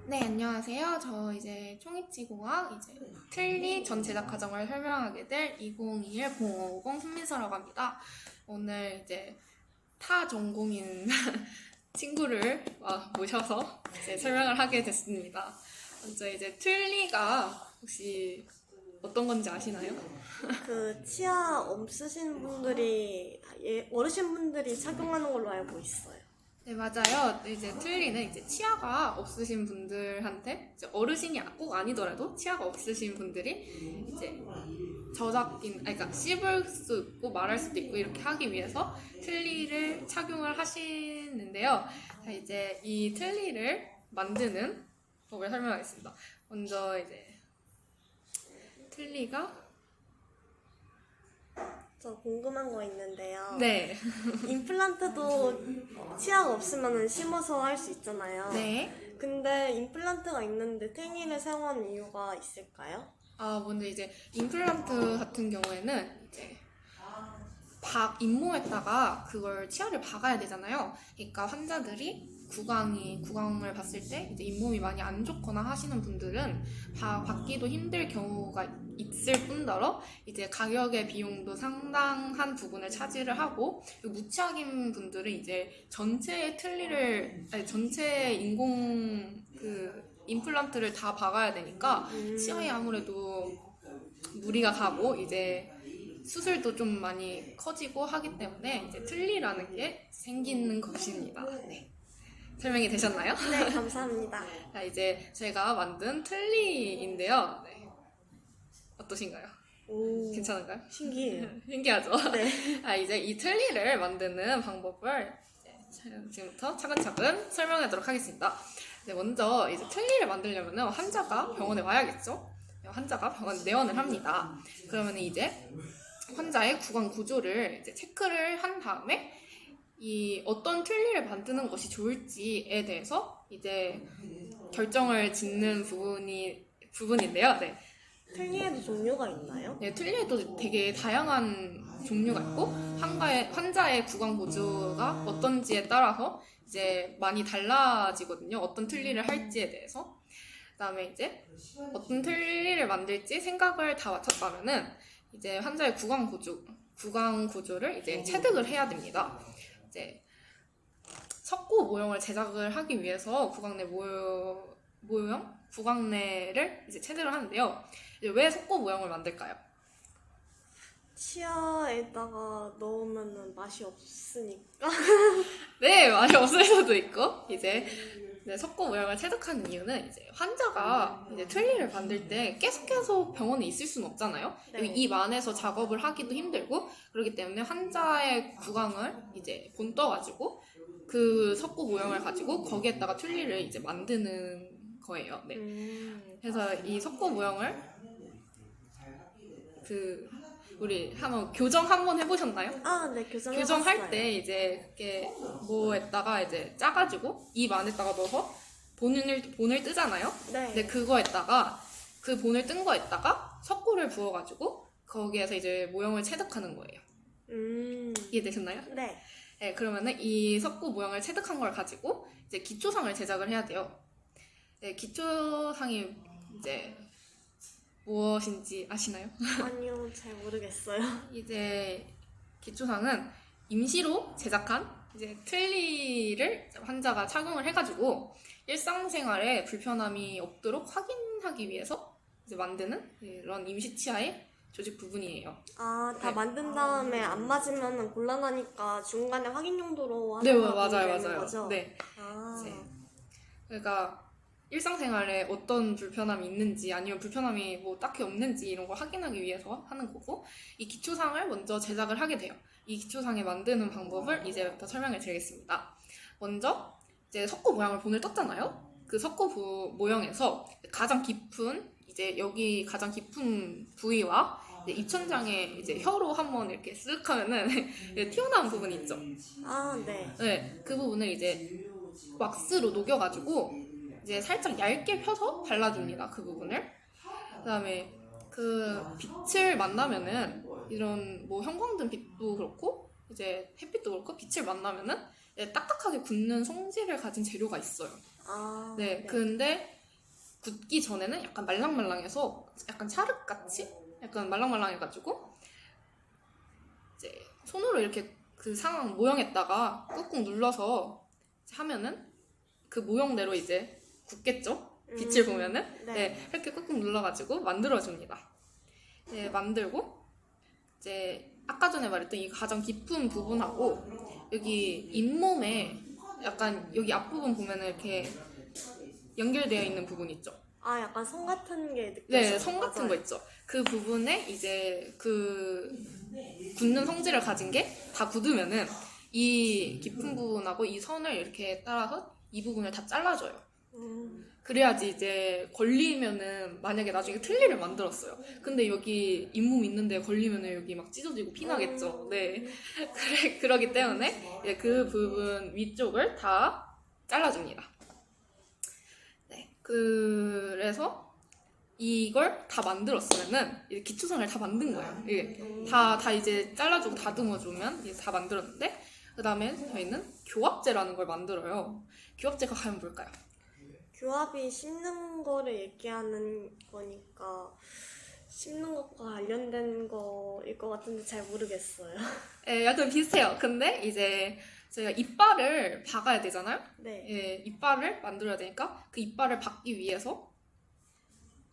네, 안녕하세요. 저 이제 총이치공학 틀니 전 제작 과정을 설명하게 될 2021-0550 손민서라고 합니다. 오늘 이제 타 전공인 친구를 모셔서 이제 설명을 하게 됐습니다. 먼저 이제 틀니가 혹시 어떤 건지 아시나요? 치아 없으신 분들이, 어르신분들이 착용하는 걸로 알고 있어요. 네, 맞아요. 이제 틀니는 이제 치아가 없으신 분들한테 이제 어르신이 꼭 아니더라도 치아가 없으신 분들이 이제 그러니까 씹을 수 있고 말할 수도 있고 이렇게 하기 위해서 틀니를 착용을 하시는데요. 자, 이제 이 틀니를 만드는 법을 설명하겠습니다. 먼저 이제 틀니가 저 궁금한 거 있는데요. 네, 임플란트도 치아가 없으면 심어서 할 수 있잖아요. 네. 근데 임플란트가 있는데 탱이를 사용하는 이유가 있을까요? 먼저 이제 임플란트 같은 경우에는 이제 잇몸에다가 그걸 치아를 박아야 되잖아요. 그러니까 환자들이 구강을 봤을 때 이제 잇몸이 많이 안 좋거나 하시는 분들은 받기도 힘들 경우가 있을 뿐더러 이제 가격의 비용도 상당한 부분을 차지를 하고, 무치아인 분들은 이제 전체 인공 임플란트를 다 박아야 되니까 치아에 아무래도 무리가 가고 이제 수술도 좀 많이 커지고 하기 때문에 이제 틀니라는 게 생기는 것입니다. 네. 설명이 되셨나요? 네, 감사합니다. 자, 이제 제가 만든 틀니인데요. 네. 어떠신가요? 오, 괜찮은가요? 신기해요. 신기하죠? 네. 이제 이 틀니를 만드는 방법을 지금부터 차근차근 설명하도록 하겠습니다. 네, 먼저 이제 틀니를 만들려면 환자가 병원에 와야겠죠? 환자가 병원에 내원을 합니다. 그러면 이제 환자의 구강 구조를 이제 체크를 한 다음에 이 어떤 틀니를 만드는 것이 좋을지에 대해서 이제 결정을 짓는 부분인데요. 네. 탱이에도 종류가 있나요? 네, 틀니에도 되게 다양한 종류가 있고 환자의 구강 구조가 어떤지에 따라서 이제 많이 달라지거든요. 어떤 틀니를 할지에 대해서. 그다음에 이제 어떤 틀니를 만들지 생각을 다 마쳤다면은 이제 환자의 구강 구조를 이제 체득을 해야 됩니다. 이제 석고 모형을 제작을 하기 위해서 구강내를 이제 체득을 하는데요. 이제 왜 석고 모형을 만들까요? 치아에다가 넣으면 맛이 없으니까. 네, 맛이 없을 수도 있고, 이제 석고 모형을 체득하는 이유는 이제 환자가 이제 틀니를 만들 때 계속 병원에 있을 수는 없잖아요. 네. 입 안에서 작업을 하기도 힘들고, 그렇기 때문에 환자의 구강을 이제 본떠가지고 그 석고 모형을 가지고 거기에다가 틀니를 이제 만드는 거예요. 네. 그래서 이 석고 모형을 우리 한번 교정 한번 해보셨나요? 아, 네, 교정해봤어요. 교정할 때 이제 그게 뭐에다가 이제 짜가지고 입 안에다가 넣어서 본을 뜨잖아요. 네. 근데 그거에다가 그 본을 뜬 거에다가 석고를 부어가지고 거기에서 이제 모형을 체득하는 거예요. 이해되셨나요? 네. 네, 그러면은 이 석고 모형을 체득한 걸 가지고 이제 기초상을 제작을 해야 돼요. 네, 기초상이 이제 무엇인지 아시나요? 아니요, 잘 모르겠어요. 이제 기초상은 임시로 제작한 이제 틀니를 환자가 착용을 해가지고 일상생활에 불편함이 없도록 확인하기 위해서 이제 만드는 이런 임시 치아의 조직 부분이에요. 아, 다 네. 만든 다음에 안 맞으면 곤란하니까 중간에 확인 용도로 네, 하는 거고 맞아요, 되는 맞아요. 거죠? 네. 아, 이제 그러니까 일상생활에 어떤 불편함이 있는지 아니면 불편함이 뭐 딱히 없는지 이런 걸 확인하기 위해서 하는 거고, 이 기초상을 먼저 제작을 하게 돼요. 이 기초상을 만드는 방법을 이제부터 설명해 드리겠습니다. 먼저 이제 석고 모양을 본을 떴잖아요. 그 석고 모형에서 가장 깊은 여기 가장 깊은 부위와 이제 입천장에 이제 혀로 한번 이렇게 쓱 하면은 튀어나온 부분이 있죠. 아, 네. 네, 그 부분을 이제 왁스로 녹여가지고 이제 살짝 얇게 펴서 발라줍니다. 그 부분을. 그다음에 그 빛을 만나면은 이런 뭐 형광등 빛도 그렇고 이제 햇빛도 그렇고 빛을 만나면은 이제 딱딱하게 굳는 성질을 가진 재료가 있어요. 아, 네, 근데 굳기 전에는 약간 말랑말랑해서 약간 찰흙같이 약간 말랑말랑해가지고 이제 손으로 이렇게 그 상황 모형에다가 꾹꾹 눌러서 하면은 그 모형대로 이제 굳겠죠? 빛을 보면은 네. 네, 이렇게 꾹꾹 눌러가지고 만들어줍니다. 네, 만들고 이제 아까 전에 말했던 이 가장 깊은 부분하고 여기 잇몸에 약간 여기 앞부분 보면은 이렇게 연결되어 있는 부분 있죠? 아, 약간 성 같은 게 느껴져요. 네, 성 같은 거 있죠? 그 부분에 이제 그 굳는 성질을 가진 게 다 굳으면은 이 깊은 부분하고 이 선을 이렇게 따라서 이 부분을 다 잘라줘요. 그래야지 이제 걸리면은 만약에 나중에 틀니를 만들었어요. 근데 여기 잇몸 있는데 걸리면은 여기 막 찢어지고 피나겠죠. 네. 그러기 때문에 이제 그 부분 위쪽을 다 잘라줍니다. 네. 그래서 이걸 다 만들었으면은 이제 기초상을 다 만든 거예요. 이게 다 이제 잘라주고 다듬어주면 이제 다 만들었는데 그 다음에 저희는 교합제라는 걸 만들어요. 교합제가 과연 뭘까요? 교합이 씹는 거를 얘기하는 거니까 씹는 것과 관련된 거일 것 같은데 잘 모르겠어요. 예, 약간 비슷해요. 근데 이제 저희가 이빨을 박아야 되잖아요. 네. 예, 이빨을 만들어야 되니까 그 이빨을 박기 위해서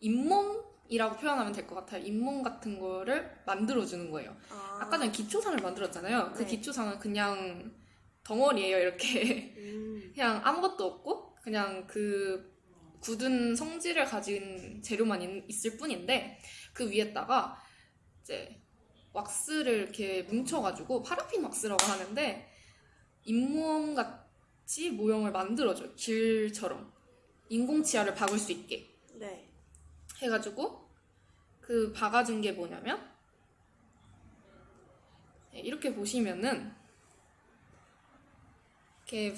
잇몸이라고 표현하면 될 것 같아요. 잇몸 같은 거를 만들어주는 거예요. 아까 전에 기초상을 만들었잖아요. 그 네. 기초상은 그냥 덩어리예요. 이렇게 그냥 아무것도 없고 그냥 그 굳은 성질을 가진 재료만 있을 뿐인데 그 위에다가 이제 왁스를 이렇게 뭉쳐가지고 파라핀 왁스라고 하는데 잇몸 같이 모형을 만들어줘요. 길처럼 인공치아를 박을 수 있게 네. 해가지고 그 박아준 게 뭐냐면 이렇게 보시면은 이렇게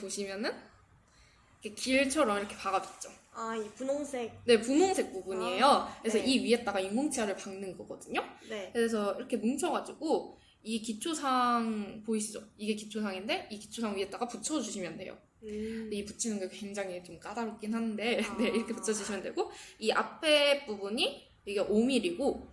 길처럼 이렇게 박아줬죠. 아, 이 분홍색. 네, 분홍색 부분이에요. 아, 그래서 네. 이 위에다가 인공치아를 박는 거거든요. 네. 그래서 이렇게 뭉쳐가지고 이 기초상 보이시죠? 이게 기초상인데 이 기초상 위에다가 붙여주시면 돼요. 근데 이 붙이는 게 굉장히 좀 까다롭긴 한데 아. 네, 이렇게 붙여주시면 되고 이 앞에 부분이 이게 5mm고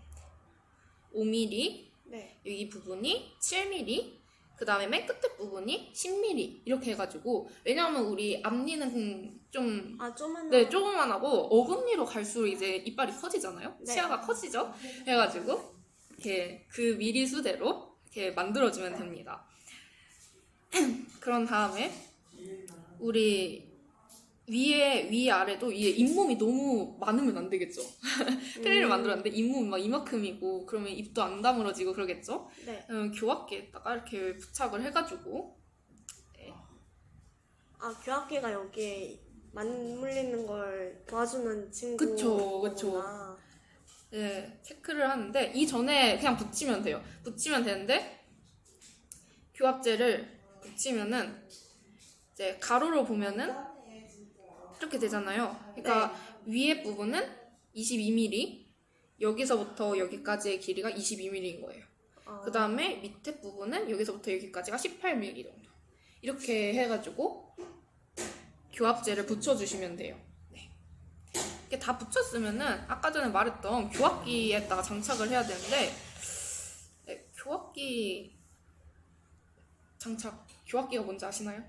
5mm 네. 여기 부분이 7mm 그 다음에 맨 끝에 부분이 10mm 이렇게 해가지고 왜냐하면 우리 앞니는 좀 아, 조금만. 네, 조금만하고 어금니로 갈수록 이제 이빨이 커지잖아요. 네. 치아가 커지죠. 해가지고 이렇게 그 미리 수대로 이렇게 만들어주면 됩니다. 그런 다음에 우리 위 아래도 위에 잇몸이 너무 많으면 안 되겠죠. 틀니를 만들었는데 잇몸이 막 이만큼이고 그러면 입도 안 다물어지고 그러겠죠. 네. 교합기에다가 이렇게 부착을 해가지고 아, 교합기가 여기에 맞물리는 걸 도와주는 친구. 그쵸. 네, 체크를 하는데 이전에 그냥 붙이면 돼요. 붙이면 되는데 교합제를 붙이면은 이제 가로로 보면은 이렇게 되잖아요. 그러니까 위에 부분은 22mm 여기서부터 여기까지의 길이가 22mm인 거예요. 그 다음에 밑에 부분은 여기서부터 여기까지가 18mm 정도 이렇게 해가지고 교합제를 붙여주시면 돼요. 네. 이렇게 다 붙였으면은 아까 전에 말했던 교합기에다가 장착을 해야 되는데 네, 교합기가 뭔지 아시나요?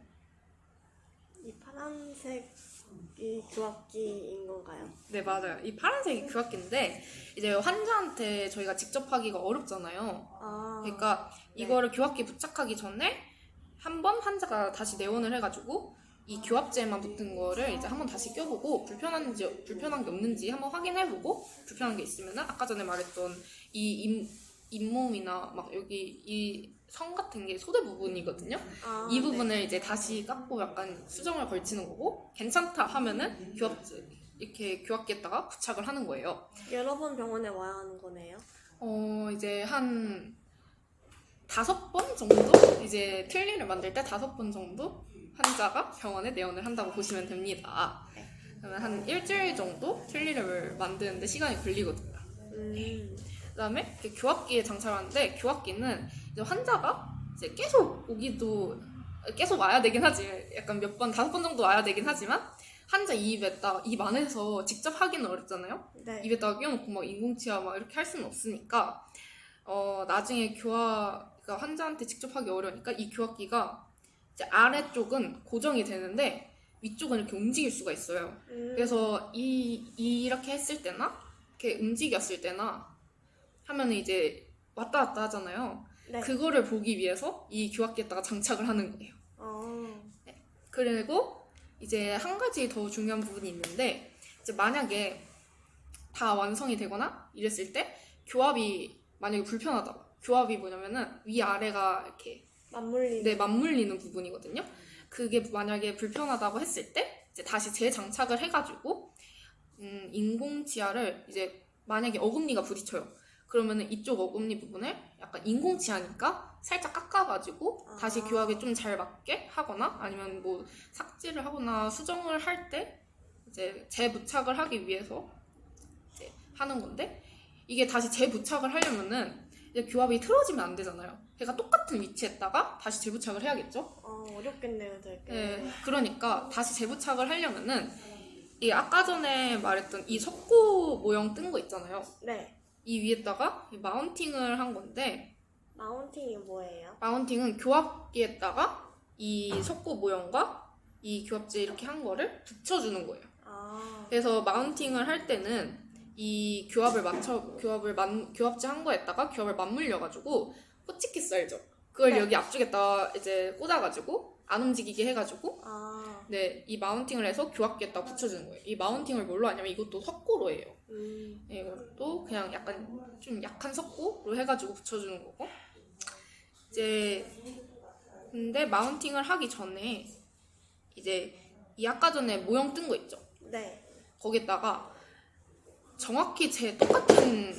이 파란색이 교합기인 건가요? 네, 맞아요. 이 파란색이 교합기인데 이제 환자한테 저희가 직접 하기가 어렵잖아요. 아. 그러니까 네. 이거를 교합기에 부착하기 전에 한 번 환자가 다시 내원을 해가지고 이 교합제만 붙은 거를 이제 한번 다시 껴보고 불편한 게 없는지 한번 확인해보고 불편한 게 있으면은 아까 전에 말했던 이 잇몸이나 막 여기 이 성 같은 게 소대 부분이거든요. 아, 이 부분을 이제 다시 깎고 약간 수정을 걸치는 거고 괜찮다 하면은 교합제 이렇게 교합기에다가 부착을 하는 거예요. 여러 번 병원에 와야 하는 거네요. 이제 한 5번 정도? 이제 틀니를 만들 때 5번 정도 환자가 병원에 내원을 한다고 보시면 됩니다. 그러면 한 일주일 정도 틀니를 만드는데 시간이 걸리거든요. 그 다음에 교합기에 장착하는데 교합기는 이제 환자가 이제 계속 와야 되긴 하지. 약간 5번 정도 와야 되긴 하지만 환자 입 안에서 직접 하기는 어렵잖아요. 네. 입에다가 끼워놓고 막 인공치아 막 이렇게 할 수는 없으니까 나중에 그러니까 환자한테 직접 하기 어려우니까 이 교합기가 이제 아래쪽은 고정이 되는데 위쪽은 이렇게 움직일 수가 있어요. 그래서 이렇게 했을 때나 이렇게 움직였을 때나 하면은 이제 왔다 갔다 하잖아요. 네. 그거를 보기 위해서 이 교합기에다가 장착을 하는 거예요. 그리고 이제 한 가지 더 중요한 부분이 있는데 이제 만약에 다 완성이 되거나 이랬을 때 교합이 만약에 불편하다고. 교합이 뭐냐면은 위아래가 이렇게 맞물리는 부분이거든요. 그게 만약에 불편하다고 했을 때 이제 다시 재장착을 해가지고 인공치아를 이제 만약에 어금니가 부딪혀요. 그러면은 이쪽 어금니 부분을 약간 인공치아니까 살짝 깎아가지고 다시 교합에 좀 잘 맞게 하거나 아니면 뭐 삭제를 하거나 수정을 할 때 이제 재부착을 하기 위해서 이제 하는 건데 이게 다시 재부착을 하려면은 이제 교합이 틀어지면 안 되잖아요. 그러니까 똑같은 위치에다가 다시 재부착을 해야겠죠? 어렵겠네요, 되게. 네, 그러니까 다시 재부착을 하려면은 이 아까 전에 말했던 이 석고 모형 뜬 거 있잖아요. 네. 이 위에다가 마운팅을 한 건데 마운팅이 뭐예요? 마운팅은 교합기에다가 이 석고 모형과 이 교합지 이렇게 한 거를 붙여주는 거예요. 그래서 마운팅을 할 때는 이 교합지 한 거에다가 교합을 맞물려가지고 호치키스 알죠? 그걸 네. 여기 앞쪽에다 이제 꽂아가지고 안 움직이게 해가지고 네, 이 마운팅을 해서 교합기에다 붙여주는 거예요. 이 마운팅을 뭘로 하냐면 이것도 석고로 해요. 네, 이것도 그냥 약간 좀 약한 석고로 해가지고 붙여주는 거고 이제 근데 마운팅을 하기 전에 이제 이 아까 전에 모형 뜬 거 있죠? 네. 거기에다가 정확히 제 똑같은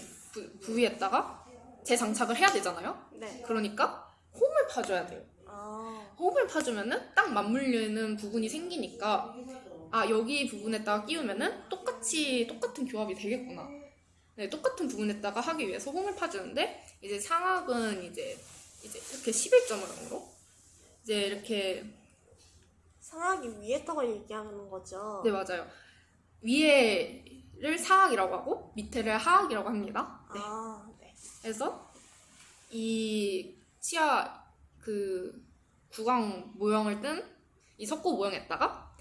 부위에다가 재장착을 해야 되잖아요? 네. 그러니까 홈을 파줘야 돼요. 홈을 파주면은 딱 맞물리는 부분이 생기니까 여기 부분에다가 끼우면은 똑같은 교합이 되겠구나. 네, 똑같은 부분에다가 하기 위해서 홈을 파주는데 이제 상악은 이제 이렇게 11.5로 이제 이렇게 상하기 위에다가 얘기하는 거죠? 네 맞아요. 위에를 상악이라고 하고 밑에를 하악이라고 합니다. 네. 네. 그래서 이 치아 구강 모형을 뜬 이 석고 모형에다가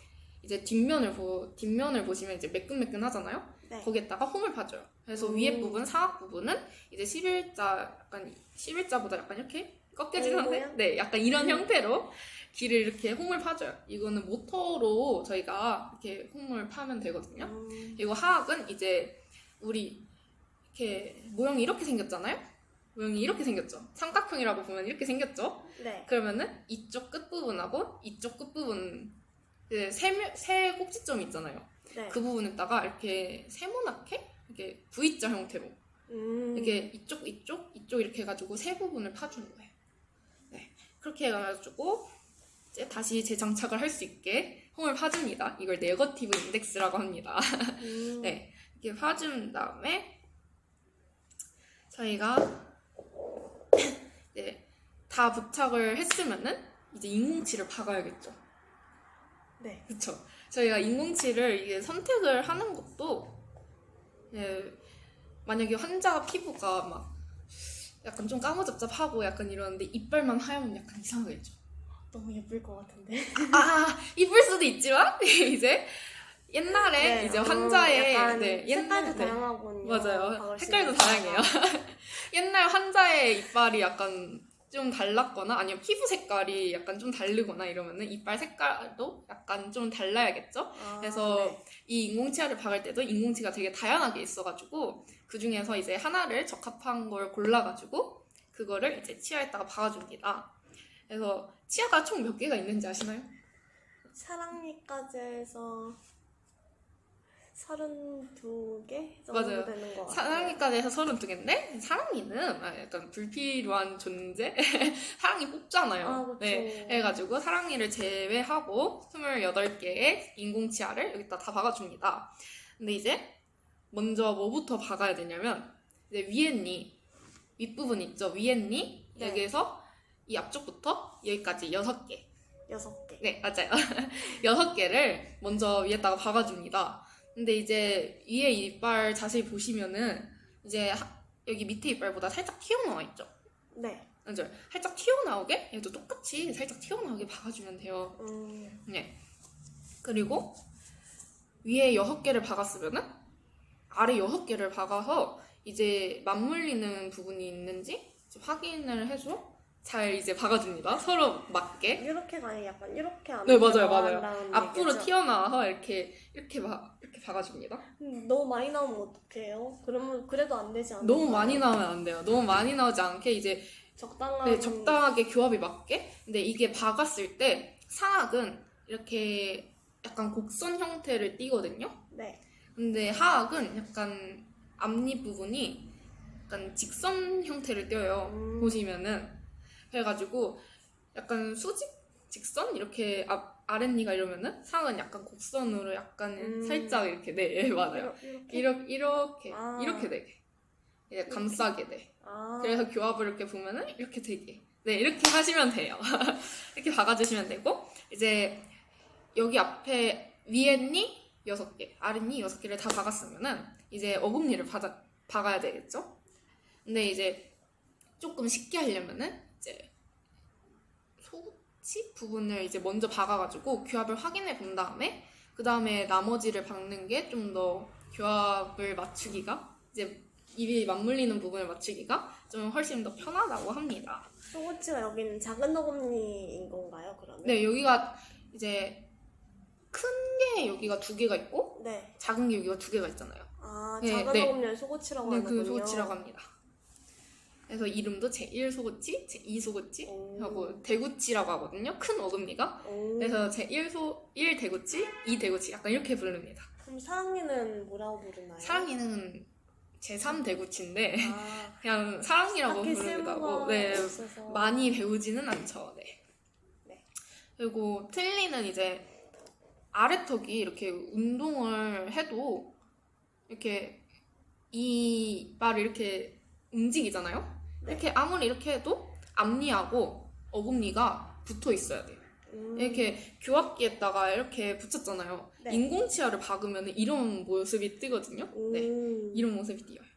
이제 뒷면을 보시면 이제 매끈매끈 하잖아요. 네. 거기에다가 홈을 파줘요. 그래서 위에 부분, 상악 부분은 이제 11자보다 약간 이렇게 꺾여진 상태? 모양? 네, 약간 이런 형태로 길을 이렇게 홈을 파줘요. 이거는 모터로 저희가 이렇게 홈을 파면 되거든요. 그리고 하악은 이제 우리 이렇게 모형이 이렇게 생겼잖아요. 모형이 이렇게 생겼죠. 삼각형이라고 보면 이렇게 생겼죠. 네. 그러면은 이쪽 끝부분하고 이쪽 끝부분 이제 세 꼭지점이 있잖아요. 네. 그 부분에다가 이렇게 세모나게 이렇게 V자 형태로 이렇게 이쪽 이렇게 해가지고 세 부분을 파주는 거예요. 네, 그렇게 해가지고 이제 다시 재장착을 할 수 있게 홈을 파줍니다. 이걸 네거티브 인덱스라고 합니다. 네, 이렇게 파준 다음에 저희가 이제 다 부착을 했으면은 이제 인공치를 박아야겠죠. 네. 그쵸. 저희가 인공치를 이게 선택을 하는 것도 만약에 환자 피부가 막 약간 좀 까무잡잡하고 약간 이러는데 이빨만 하얀면 약간 이상하겠죠. 너무 예쁠 것 같은데. 이쁠 수도 있지만 이제 옛날에 네, 이제 환자의 약간 네, 색깔도 다양하군요. 맞아요. 색깔도 다양해요. 옛날 환자의 이빨이 약간 좀 달랐거나 아니면 피부 색깔이 약간 좀 다르거나 이러면은 이빨 색깔도 약간 좀 달라야겠죠. 그래서 네. 이 인공치아를 박을 때도 인공치가 되게 다양하게 있어가지고 그 중에서 이제 하나를 적합한 걸 골라가지고 그거를 이제 치아에다가 박아줍니다. 그래서 치아가 총 몇 개가 있는지 아시나요? 사랑니까지 해서 32개 정도 맞아요. 되는 것 같아요. 사랑니까지 해서 32개인데 사랑니는 약간 불필요한 존재? 사랑니 뽑잖아요. 그쵸. 네, 해가지고 사랑니를 제외하고 28개의 인공치아를 여기다 다 박아줍니다. 근데 이제 먼저 뭐부터 박아야 되냐면 이제 위엔니 윗부분 있죠? 위엔니 네. 여기에서 이 앞쪽부터 여기까지 6개 6개. 네, 맞아요. 6개를 먼저 위에다가 박아줍니다. 근데 이제 위에 이빨 자세히 보시면은 이제 여기 밑에 이빨보다 살짝 튀어나와 있죠? 네. 맞아요. 살짝 튀어나오게 얘도 똑같이 살짝 튀어나오게 박아주면 돼요. 네. 그리고 위에 6개를 박았으면은 아래 6개를 박아서 이제 맞물리는 부분이 있는지 이제 확인을 해서 잘 이제 박아줍니다. 서로 맞게. 이렇게가 아니라 약간 이렇게 안 네, 맞아요, 맞아요. 나온다는 앞으로 얘기죠? 튀어나와서 이렇게 박아줍니다. 너무 많이 나오면 어떡해요? 그러면 그래도 안 되지 않나요? 너무 많이 나오면 안 돼요. 너무 많이 나오지 않게 이제 적당한. 네, 적당하게 교합이 맞게. 근데 이게 박았을 때 상악은 이렇게 약간 곡선 형태를 띠거든요. 네. 근데 하악은 약간 앞니 부분이 약간 직선 형태를 띄어요. 보시면은. 그래가지고 약간 수직, 직선 이렇게 아랫니가 이러면은 상은 약간 곡선으로 약간 살짝 이렇게 네 맞아요. 이렇게 아. 이렇게 되게 이제 감싸게 돼. 아. 그래서 교합을 이렇게 보면은 이렇게 되게 네 이렇게 하시면 돼요. 이렇게 박아주시면 되고 이제 여기 앞에 위에 니 6개, 아랫니 6개를 다 박았으면은 이제 어금니를 박아야 되겠죠? 근데 이제 조금 쉽게 하려면은 이제 소치 부분을 이제 먼저 박아가지고 교합을 확인해 본 다음에 그 다음에 나머지를 박는 게 좀 더 교합을 맞추기가 이제 입이 맞물리는 부분을 맞추기가 좀 훨씬 더 편하다고 합니다. 소고치가 여기는 작은 어금니인 건가요, 그러면? 네, 여기가 이제 큰 게 여기가 2개가 있고 네. 작은 게 여기가 2개가 있잖아요. 아, 네, 작은 네. 어금니를 소고치라고 네, 하는군요. 그 소고치라고 합니다. 그래서 이름도 제1소고치, 제2소고치 하고 대구치라고 하거든요. 큰 어금니가. 그래서 제1 대구치, 2 대구치 약간 이렇게 부릅니다. 그럼 사랑니는 뭐라고 부르나요? 사랑이는 제3 대구치인데 아, 그냥 사랑이라고 딱히 부르기도 하고 쓸모가 네, 없어서. 많이 배우지는 않죠. 네. 네. 그리고 틀니는 이제 아래턱이 이렇게 운동을 해도 이렇게 이빨이 이렇게 움직이잖아요. 네. 이렇게 아무리 이렇게 해도 앞니하고 어금니가 붙어 있어야 돼요. 이렇게 교합기에다가 이렇게 붙였잖아요. 네. 인공치아를 박으면 이런 모습이 뜨거든요. 네, 이런 모습이 띄어요.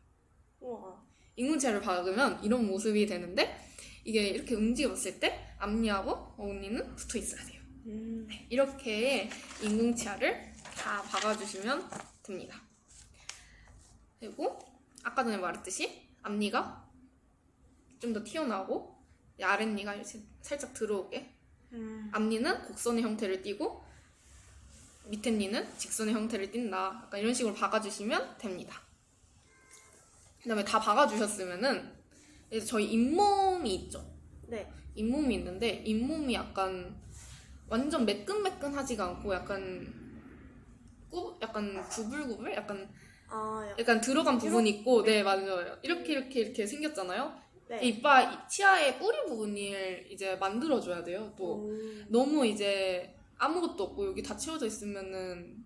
우와. 인공치아를 박으면 이런 모습이 되는데 이게 이렇게 움직였을 때 앞니하고 어금니는 붙어 있어야 돼요. 네, 이렇게 인공치아를 다 박아주시면 됩니다. 그리고 아까 전에 말했듯이 앞니가 좀 더 튀어나오고 아랫니가 이렇게 살짝 들어오게 앞니는 곡선의 형태를 띠고 밑에 니는 직선의 형태를 띈다. 약간 이런 식으로 박아주시면 됩니다. 그 다음에 다 박아주셨으면은 이제 저희 잇몸이 있죠. 네. 잇몸이 있는데 잇몸이 약간 완전 매끈매끈하지가 않고 약간 구불구불? 아, 약간 들어간 부분이 있고 네 맞아요. 이렇게 생겼잖아요. 네. 이빨 치아의 뿌리 부분을 이제 만들어줘야 돼요. 또 너무 이제 아무것도 없고 여기 다 채워져 있으면은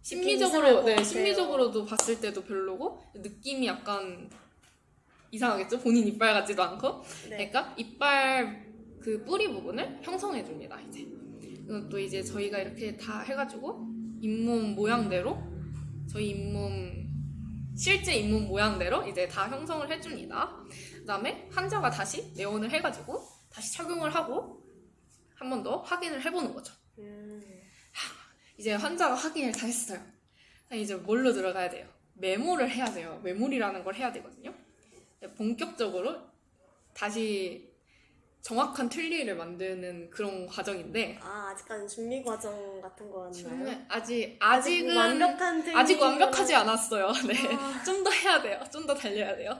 심미적으로도 봤을 때도 별로고 느낌이 약간 이상하겠죠? 본인 이빨 같지도 않고. 네. 그러니까 이빨 그 뿌리 부분을 형성해 줍니다. 이제 또 이제 저희가 이렇게 다 해가지고 잇몸 모양대로 저희 실제 잇몸 모양대로 이제 다 형성을 해줍니다. 그 다음에 환자가 다시 내원을 해가지고 다시 착용을 하고 한 번 더 확인을 해보는 거죠. 이제 환자가 확인을 다 했어요. 이제 뭘로 들어가야 돼요? 메모를 해야 돼요. 메모리라는 걸 해야 되거든요. 본격적으로 다시 정확한 틀니를 만드는 그런 과정인데 아직까지 준비 과정 같은 거였나요? 아직은 완벽한 틀니 아직 완벽하지 않았어요. 네, 아. 좀 더 해야 돼요. 좀 더 달려야 돼요.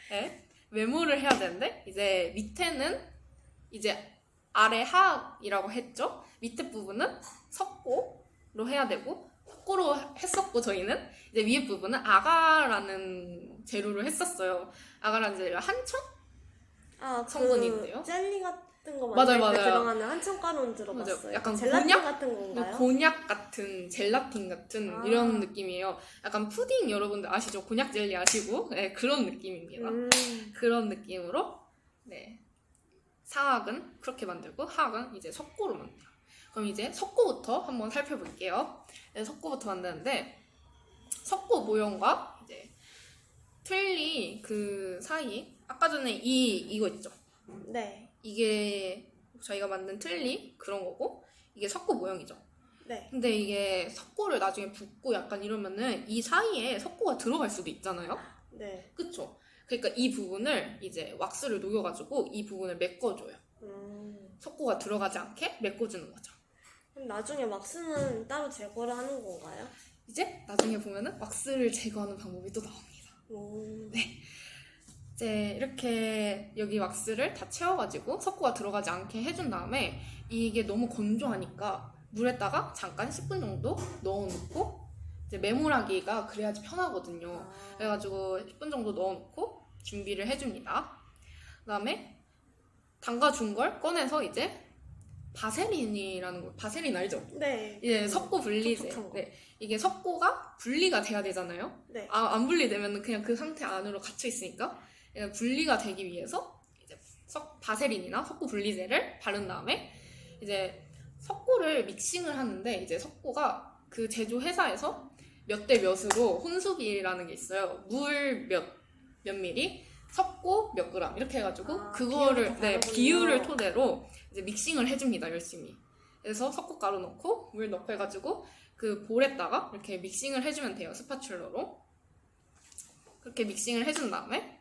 네, 메모를 해야 되는데 이제 밑에는 이제 아래 하악이라고 했죠. 밑에 부분은 석고로 해야 되고 석고로 했었고 저희는 이제 위에 부분은 아가라는 재료를 했었어요. 아가라는 재료가 한청? 성분인데요? 그 젤리 같은 거 맞아요, 만들 때 맞아요. 들어가는 한청가루는 들어봤어요. 맞아요. 약간 젤라틴 곤약? 같은 건가요? 곤약 같은 젤라틴 같은 이런 느낌이에요. 약간 푸딩 여러분들 아시죠? 곤약 젤리 아시고 네, 그런 느낌입니다. 그런 느낌으로 네 상악은 그렇게 만들고 하악은 이제 석고로 만들어요. 그럼 이제 석고부터 한번 살펴볼게요. 네, 석고부터 만드는데 석고 모형과 이제 틀니 그 사이 아까 전에 이거 있죠? 네. 이게 저희가 만든 틀니 그런 거고 이게 석고 모형이죠. 네. 근데 이게 석고를 나중에 붓고 약간 이러면은 이 사이에 석고가 들어갈 수도 있잖아요. 네. 그쵸? 그러니까 이 부분을 이제 왁스를 녹여가지고 이 부분을 메꿔줘요. 석고가 들어가지 않게 메꿔주는 거죠. 그럼 나중에 왁스는 따로 제거를 하는 건가요? 이제 나중에 보면은 왁스를 제거하는 방법이 또 나옵니다. 네. 이제 이렇게 여기 왁스를 다 채워가지고 석고가 들어가지 않게 해준 다음에 이게 너무 건조하니까 물에다가 잠깐 10분 정도 넣어놓고 이제 메모라기가 그래야지 편하거든요. 그래가지고 10분 정도 넣어놓고 준비를 해줍니다. 그 다음에 담가준 걸 꺼내서 이제 바세린이라는 거, 바세린 알죠? 네. 이제 석고 분리제. 촉촉한 거. 네, 이게 석고가 분리가 돼야 되잖아요. 네. 안 분리되면 그냥 그 상태 안으로 갇혀 있으니까 분리가 되기 위해서 이제 바세린이나 석고 분리제를 바른 다음에 이제 석고를 믹싱을 하는데 이제 석고가 그 제조 회사에서 몇 대 몇으로 혼수기라는 게 있어요. 물 몇 미리, 석고 몇 그램 이렇게 해가지고 그거를 비율을 토대로 이제 믹싱을 해줍니다. 열심히. 그래서 석고 가루 넣고 물 넣고 해가지고 그 볼에다가 이렇게 믹싱을 해주면 돼요. 스파츌러로. 그렇게 믹싱을 해준 다음에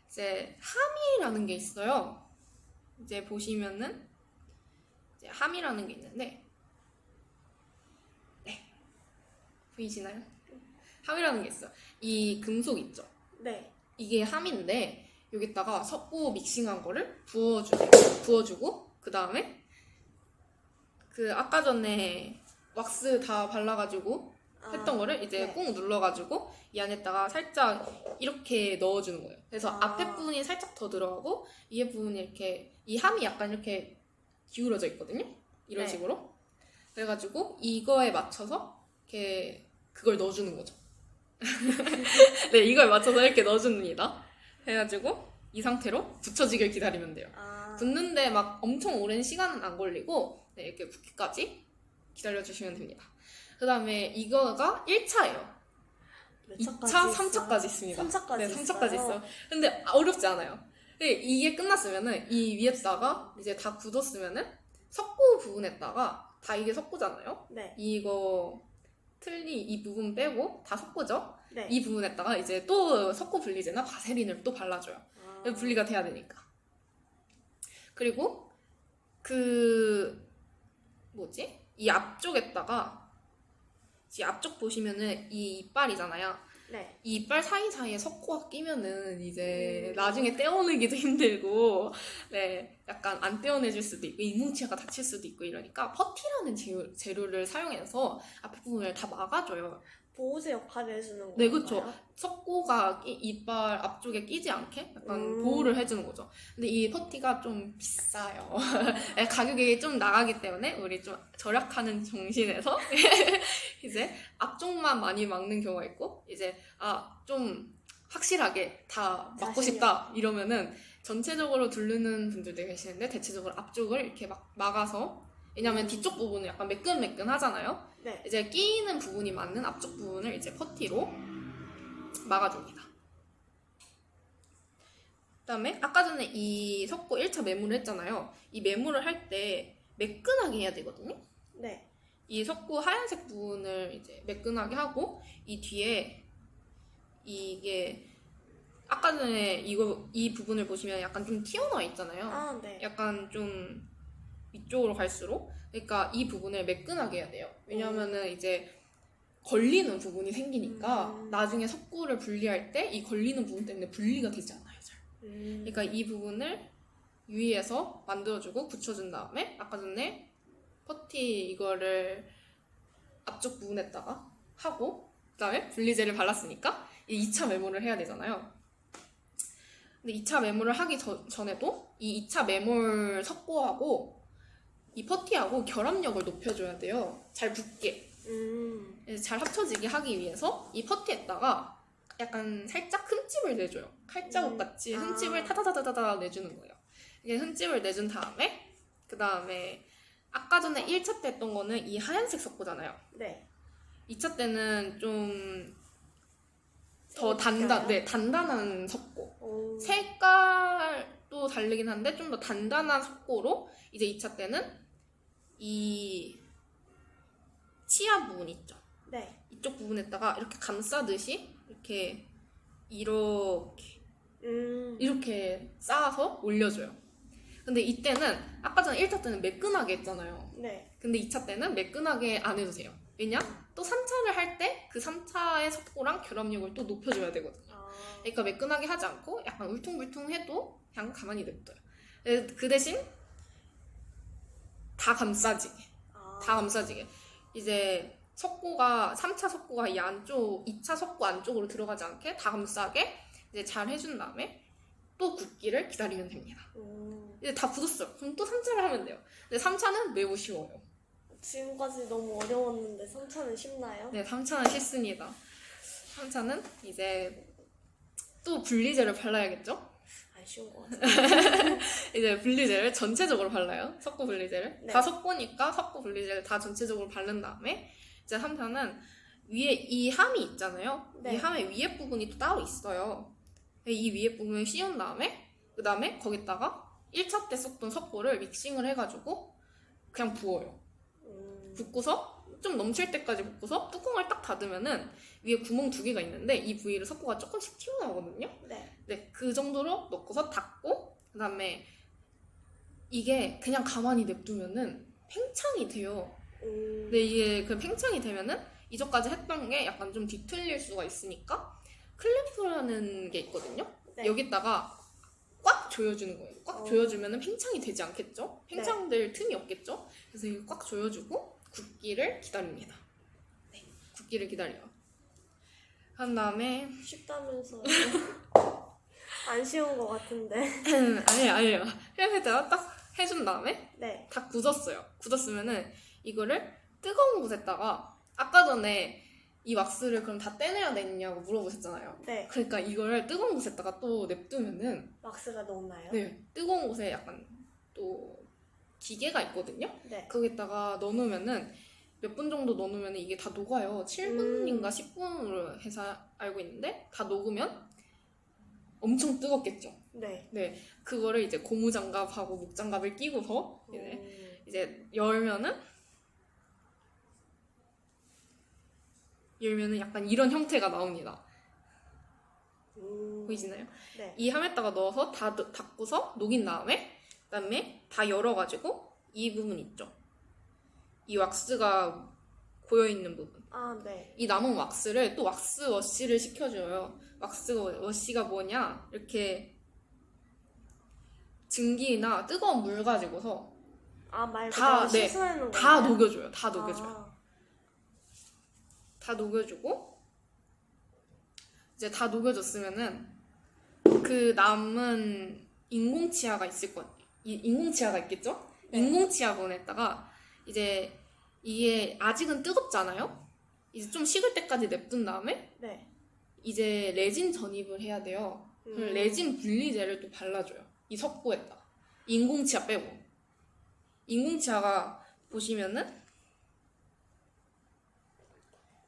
이제 함이라는 게 있어요. 이제 보시면은 이제 함이라는 게 있는데 네 보이시나요? 함이라는 게 있어요. 이 금속 있죠? 네. 이게 함인데 여기다가 석고 믹싱한 거를 부어주고 그 다음에 그 아까 전에 왁스 다 발라가지고 했던 거를 이제 꾹 눌러가지고 이 안에다가 살짝 이렇게 넣어주는 거예요. 그래서 앞에 부분이 살짝 더 들어가고 위에 부분이 이렇게 이 함이 약간 이렇게 기울어져 있거든요. 이런 식으로. 그래가지고 이거에 맞춰서 이렇게 그걸 넣어주는 거죠. 네, 이거에 맞춰서 이렇게 넣어줍니다. 해가지고 이 상태로 굳혀지길 기다리면 돼요. 굳는데 막 엄청 오랜 시간은 안 걸리고 네, 이렇게 굳기까지 기다려주시면 됩니다. 그 다음에 이거가 1차예요. 2차, 3차까지 있습니다. 3차까지 네, 3차까지 있어요. 근데 어렵지 않아요. 이게 끝났으면은 이 위에다가 이제 다 굳었으면은 석고 부분에다가 다 이게 석고잖아요. 네. 이거 틀니 이 부분 빼고 다 석고죠. 네. 이 부분에다가 이제 또 석고 분리제나 바세린을 또 발라줘요. 분리가 돼야 되니까. 그리고 이 앞쪽에다가 이 앞쪽 보시면은 이 이빨이잖아요. 네. 이 이빨 사이사이에 석고가 끼면은 이제 나중에 떼어내기도 힘들고 네 약간 안 떼어내줄 수도 있고 인공치아가 다칠 수도 있고 이러니까 퍼티라는 재료를 사용해서 앞에 부분을 다 막아줘요. 보호제 역할을 해주는 거예요. 네, 그렇죠. 석고가 이빨 앞쪽에 끼지 않게 약간 보호를 해주는 거죠. 근데 이 퍼티가 좀 비싸요. 가격이 좀 나가기 때문에 우리 좀 절약하는 정신에서 이제 앞쪽만 많이 막는 경우가 있고 이제 좀 확실하게 다 막고 싶다 이러면은 전체적으로 두르는 분들도 계시는데 대체적으로 앞쪽을 이렇게 막 막아서 왜냐면 뒤쪽 부분은 약간 매끈매끈 하잖아요. 네. 이제 끼는 부분이 맞는 앞쪽 부분을 이제 퍼티로 막아줍니다. 그 다음에 아까 전에 이 석고 1차 매물을 했잖아요. 이 매물을 할 때 매끈하게 해야 되거든요. 네. 이 석고 하얀색 부분을 이제 매끈하게 하고 이 뒤에 이게 아까 전에 이 부분을 보시면 약간 좀 튀어나와 있잖아요. 네. 약간 좀 위쪽으로 갈수록 그러니까 이 부분을 매끈하게 해야 돼요. 왜냐하면은 이제 걸리는 부분이 생기니까 나중에 석고를 분리할 때 이 걸리는 부분 때문에 분리가 되지 않아요. 잘. 그러니까 이 부분을 유의해서 만들어주고 붙여준 다음에 아까 전에 퍼티 이거를 앞쪽 부분에다가 하고 그다음에 분리제를 발랐으니까 이 2차 메모를 해야 되잖아요. 근데 2차 메모를 하기 전에도 이 2차 메몰 석고하고 이 퍼티하고 결합력을 높여줘야 돼요. 잘 붙게. 잘 합쳐지게 하기 위해서 이 퍼티에다가 약간 살짝 흠집을 내줘요. 칼자국 같이 흠집을 타다다다다다 내주는 거예요. 이게 흠집을 내준 다음에 그 다음에 아까 전에 1차 때 했던 거는 이 하얀색 석고잖아요. 네. 2차 때는 좀 더 색깔이요? 단단한 석고. 오. 색깔도 다르긴 한데 좀 더 단단한 석고로 이제 2차 때는 이 치아 부분 있죠. 네. 이쪽 부분에다가 이렇게 감싸듯이 이렇게 이렇게 쌓아서 올려줘요. 근데 이때는 아까 전에 1차 때는 매끈하게 했잖아요. 네. 근데 2차 때는 매끈하게 안 해도 돼요. 왜냐? 또 3차를 할 때 그 3차의 석고랑 결합력을 또 높여줘야 되거든요. 아. 그러니까 매끈하게 하지 않고 약간 울퉁불퉁해도 그냥 가만히 냅둬요. 그 대신 다 감싸지게. 아. 다 감싸지게. 이제 석고가 3차 석고가 이 안쪽 2차 석고 안쪽으로 들어가지 않게 다 감싸게 이제 잘 해준 다음에 또 굳기를 기다리면 됩니다. 이제 다 굳었어요. 그럼 또 3차를 하면 돼요. 근데 3차는 매우 쉬워요. 지금까지 너무 어려웠는데 3차는 쉽나요? 네, 3차는 쉽습니다. 3차는 이제 또 분리제를 발라야겠죠? 아, 쉬운 것 같아요. 이제 분리제를 전체적으로 발라요. 석고 분리제를. 네. 다 석고니까 석고 분리제를 다 전체적으로 바른 다음에 이제 3차는 위에 이 함이 있잖아요. 네. 이 함의 위에 부분이 또 따로 있어요. 이 위에 부분을 씌운 다음에 그 다음에 거기다가 1차 때 썼던 석고를 믹싱을 해가지고 그냥 부어요. 붓고서 좀 넘칠 때까지 붓고서 뚜껑을 딱 닫으면은 위에 구멍 2개가 있는데 이 부위를 석고가 조금씩 튀어나오거든요. 네. 네, 그 정도로 넣고서 닫고 그 다음에 이게 그냥 가만히 냅두면은 팽창이 돼요. 근데 이게 그 팽창이 되면은 이전까지 했던 게 약간 좀 뒤틀릴 수가 있으니까 클램프라는 게 있거든요. 네. 여기다가 꽉 조여주는 거예요. 꽉 어. 조여주면은 팽창이 되지 않겠죠? 팽창될 틈이 없겠죠? 그래서 이거 꽉 조여주고 굳기를 기다립니다. 네, 굳기를 기다려요. 한 다음에 쉽다면서요. 안 쉬운 것 같은데. 아니에요. 헤어헤드가 딱 해준 다음에 네. 다 굳었어요. 굳었으면은 이거를 뜨거운 곳에다가 아까 전에 이 왁스를 그럼 다 떼내야 되냐고 물어보셨잖아요. 네. 그러니까 이거를 뜨거운 곳에다가 또 냅두면은 왁스가 녹나요? 네, 뜨거운 곳에 약간 또 기계가 있거든요. 네. 거기다가 넣어놓으면은 몇 분 정도 넣어놓으면 이게 다 녹아요. 7분인가 10분으로 해서 알고 있는데 다 녹으면 엄청 뜨겁겠죠. 네. 네, 그거를 이제 고무장갑하고 목장갑을 끼고서 이제 열면은 약간 이런 형태가 나옵니다. 보이시나요? 네. 이 함에다가 넣어서 다 닫고서 녹인 다음에 그다음에 다 열어가지고 이 부분 있죠. 이 왁스가 고여있는 부분. 아, 네. 이 남은 왁스를 또 왁스 워시를 시켜줘요. 왁스 워시가 뭐냐? 이렇게 증기나 뜨거운 물 가지고서 아, 말 다, 그대로 네, 씻어내는 다 건가요? 녹여줘요. 다 녹여줘요. 아, 다 녹여주고 이제 다 녹여줬으면은 그 남은 인공치아가 있을 거예요. 인공치아가 있겠죠? 네. 인공치아 부분에다가 이제 이게 아직은 뜨겁잖아요? 이제 좀 식을 때까지 냅둔 다음에 네. 이제 레진 전입을 해야 돼요. 그럼 레진 분리제를 또 발라줘요. 이 석고에다가. 인공치아 빼고. 인공치아가 보시면은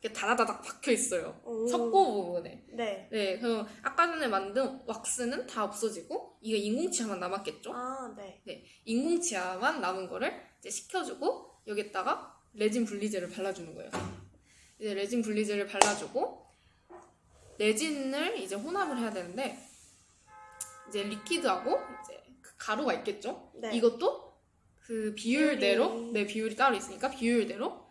이렇게 다다다닥 박혀 있어요. 석고 부분에. 네. 네, 그럼 아까 전에 만든 왁스는 다 없어지고 이게 인공치아만 남았겠죠? 아, 네. 네, 인공치아만 남은 거를 이제 식혀주고 여기다가 레진 분리제를 발라주는 거예요. 이제 레진 분리제를 발라주고 레진을 이제 혼합을 해야 되는데 이제 리퀴드하고 이제 그 가루가 있겠죠? 네. 이것도 그 비율대로 비율이. 네, 비율이 따로 있으니까 비율대로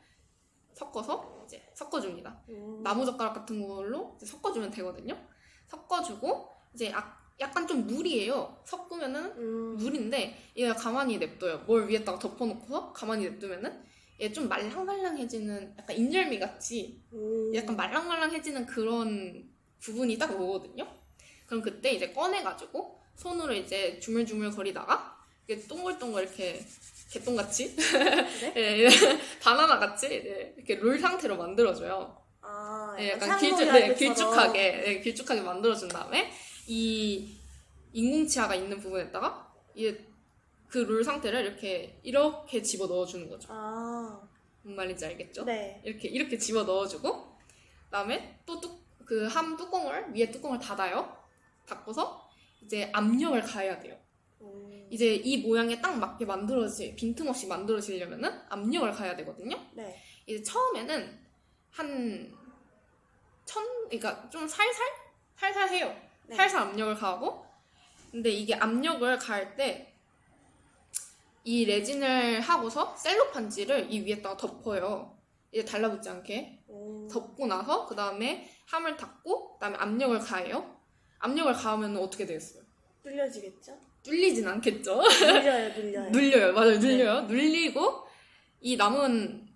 섞어서 이제 섞어줍니다. 나무젓가락 같은 걸로 이제 섞어주면 되거든요. 섞어주고 이제 약간 좀 물이에요. 섞으면은 물인데 얘가 가만히 냅둬요. 뭘 위에다가 덮어놓고서 가만히 냅두면은 얘 좀 말랑말랑해지는 약간 인절미 같이 약간 말랑말랑해지는 그런 부분이 딱 오거든요. 그럼 그때 이제 꺼내가지고 손으로 이제 주물주물 거리다가 이게 동글동글 이렇게 개똥같이 네? 바나나같이 이렇게 롤 상태로 만들어줘요. 아, 네, 약간 샤브샤브처럼. 길쭉하게 만들어준 다음에 이 인공치아가 있는 부분에다가 이게 그 룰 상태를 이렇게 집어 넣어주는 거죠. 아, 뭔 말인지 알겠죠? 네. 이렇게 집어 넣어주고 그다음에 또 그 함 뚜껑을 위에 뚜껑을 닫아요. 닫고서 이제 압력을 가해야 돼요. 이제 이 모양에 딱 맞게 빈틈없이 만들어지려면은 압력을 가해야 되거든요. 네. 이제 처음에는 그러니까 좀 살살 해요. 네. 살살 압력을 가하고, 근데 이게 압력을 가할 때 이 레진을 하고서 셀로판지를 이 위에다가 덮어요. 이제 달라붙지 않게 덮고 나서 그 다음에 함을 닫고 그 다음에 압력을 가해요. 압력을 가하면 어떻게 되겠어요? 뚫려지겠죠? 뚫리진 않겠죠? 눌려요. 눌려요. 맞아요. 네. 눌려요. 눌리고 이 남은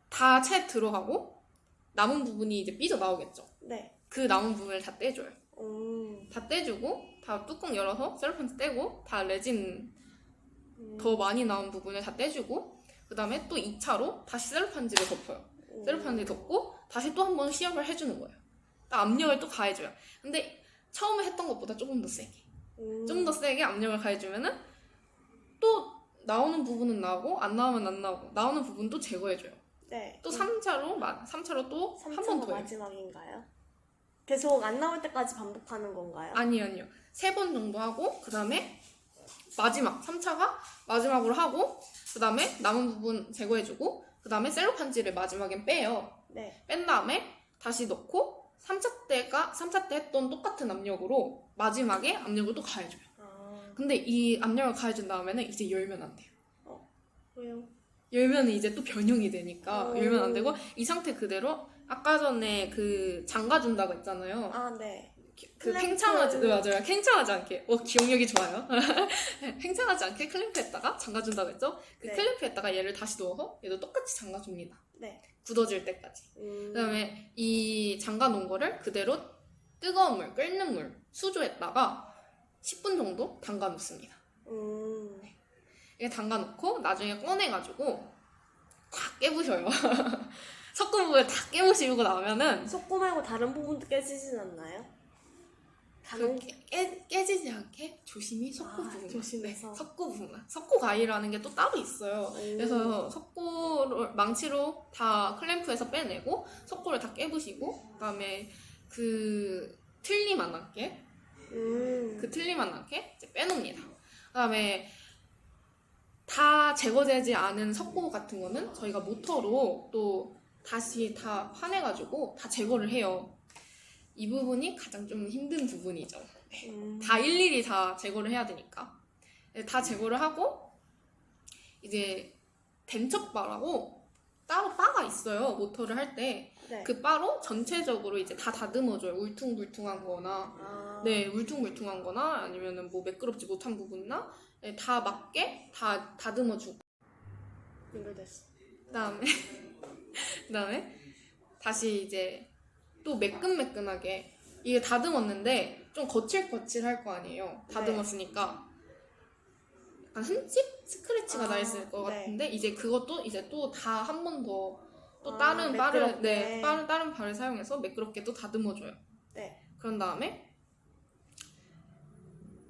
다 채 들어가고 남은 부분이 이제 삐져나오겠죠. 네. 그 남은 부분을 다 떼줘요. 음. 다 떼주고 다 뚜껑 열어서 셀로판지 떼고 다 레진 더 많이 나온 부분을 다 떼주고 그 다음에 또 2차로 다시 셀로판지를 덮어요. 셀로판지 덮고 다시 또 한 번 시험을 해주는 거예요. 딱 압력을 또 가해줘요. 근데 처음에 했던 것보다 조금 더 세게 좀 더 세게 압력을 가해주면은 또 나오는 부분은 나오고 안 나오면 안 나오고 나오는 부분도 제거해줘요. 네. 또 3차로 또 한 번 3차가 더 해요. 마지막인가요? 계속 안 나올 때까지 반복하는 건가요? 아니요. 3번 정도 하고 그 다음에 마지막 3차가 마지막으로 하고 그 다음에 남은 부분 제거해주고 그 다음에 셀로판지를 마지막엔 빼요. 네. 뺀 다음에 다시 넣고 3차 때 했던 똑같은 압력으로 마지막에 압력을 또 가해줘요. 근데 이 압력을 가해준 다음에는 이제 열면 안 돼요. 왜요? 열면 이제 또 변형이 되니까 오. 열면 안 되고 이 상태 그대로 아까 전에 그 장가준다고 했잖아요. 아, 네. 그 클램프. 맞아요. 팽창하지 않게. 기억력이 좋아요. 팽창하지 않게 클램프에다가 잠가준다고 했죠? 그 네. 클램프에다가 얘를 다시 넣어서 얘도 똑같이 잠가줍니다. 네. 굳어질 때까지. 그다음에 이 잠가놓은 거를 그대로 뜨거운 물, 끓는 물, 수조에다가 10분 정도 담가놓습니다. 이게 담가놓고 나중에 꺼내가지고 다 깨부셔요. 섞은 부분을 다 깨부시고 나면은 속고 말고 다른 부분도 깨지진 않나요? 다른 깨지지 않게 조심히 석고 부분. 조심해서. 석고 부분. 석고 가위라는 게 또 따로 있어요. 그래서 석고를 망치로 다 클램프에서 빼내고 석고를 다 깨부시고 그다음에 그 틀니 만나게 이제 빼놓습니다. 그다음에 다 제거되지 않은 석고 같은 거는 저희가 모터로 또 다시 다 파내가지고 다 제거를 해요. 이 부분이 가장 좀 힘든 부분이죠. 다 일일이 다 제거를 해야 되니까. 다 제거를 하고 이제 된척바라고 따로 바가 있어요. 모터를 할 때. 네. 그 바로 전체적으로 이제 다 다듬어줘요. 울퉁불퉁한 거나 울퉁불퉁한 거나 아니면은 뭐 매끄럽지 못한 부분이나 다 맞게 다 다듬어주고 연결됐어. 그다음에 다시 이제 또 매끈매끈하게 이게 다듬었는데 좀 거칠거칠할 거 아니에요. 다듬었으니까 약간 흠집? 스크래치가 나 있을 것 네. 같은데 이제 그것도 이제 또 다 한 번 더 또 매끄럽게. 다른 발을 사용해서 매끄럽게 또 다듬어줘요. 네. 그런 다음에